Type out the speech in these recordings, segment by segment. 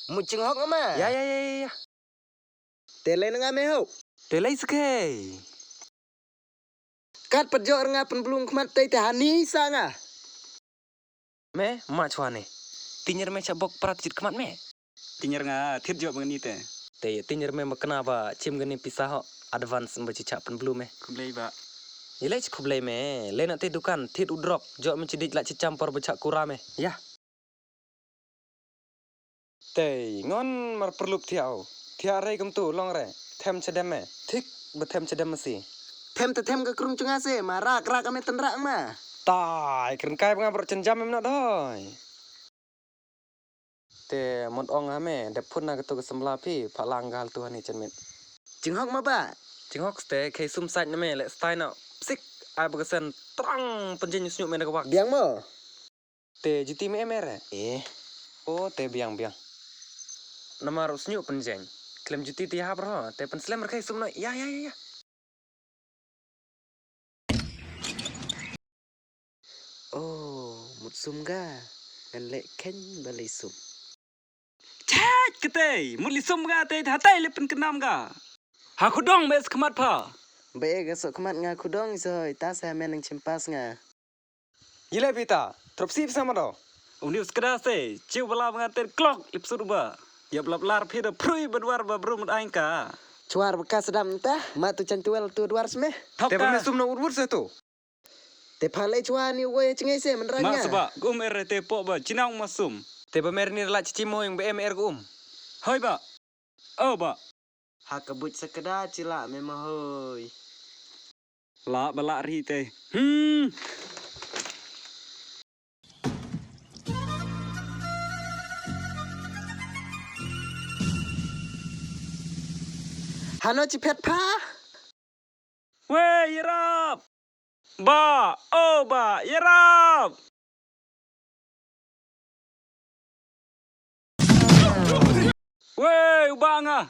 Một chừng hóc mà. Ya. Tele nga me hau. Telai sekei. Kat perjok nga penbelum kemat tei tehani sanga. Me, mak cuane. Tinyer me cabok pratit kemat me. Tinyer nga thit jok mengani te. Te tinyer me makna ba cim gani pisah ho advance baca cak penbelum me. Kumlei ba. Ilai kublai me. Le nak te dukan tit udrok jok mencidik lak campur bacak kura me. Ya. Te ngon mar perlup tiau. Tiare kem tu long re. Them cedem me. Thik bethem cedem mesi. Them te them ke kerung cengah se. Marak rak ame tenrak ma. Tai keren kai pengabrok cenjam me nak doi. Te mod ong ame de pun na ketu kesemla pi pak langgal tu hani cenmit. Chừng hóc mà ba. Jengok ste kai sum saj na me le stai na psik ai bagesen terang penjen nyusnyuk me nak wak. Biang mo. Te jiti me mere. Oh te biang. Nama ro snyuk penjeng. Klem juti ti ha bro. Te penslem kai sum no. Ya. Oh, một sum ga. Ngan lek ken balai sum. Chat kete. Muli sum ga te hatai le pen kenam ga. Ha khudong mes kemat pa. Be ga sok kemat nga kudong soi. Ta sa men ng cimpas nga. Yile pita. Tropsi sama do. Unius kada se. Ciu bala mengaten klok lip surba. Ya belap lar pira prui bedwar ba brum aingka. Cuar bekas sedam ta. Ma tu cantuel tu duar semeh. Te me sum no urur se tu. Te palai cuar ni woy cengai se menerangnya. Mak sebab gum te pok ba cinang masum. Te mer ni lak cici mo yang BMR gum. Hoi ba. Oh ba. Ha kebut sekedar cilak memang hoi. La balak ri te. Hano cipet pa. Weh, yerap. Ba, oh ba, yerap. Weh, ubang ah.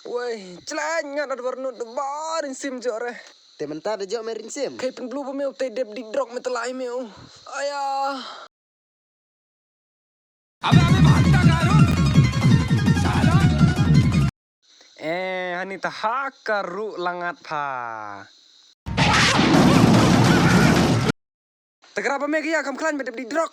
Woi, celanya ada bernut barin sim jore. Te mentar de jok merin sim. Kai pen blue pemeu te dep di drop metelai meu. Ayah. Hani tahakaru langat pa. Tegera apa megi ya kam klan bedep di drop.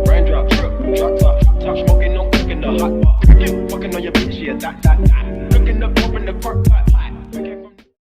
Raindrop, drop top, smoking, no cooking the hot pot. Fucking on your bitch, yeah, that. Looking up, open the park pot.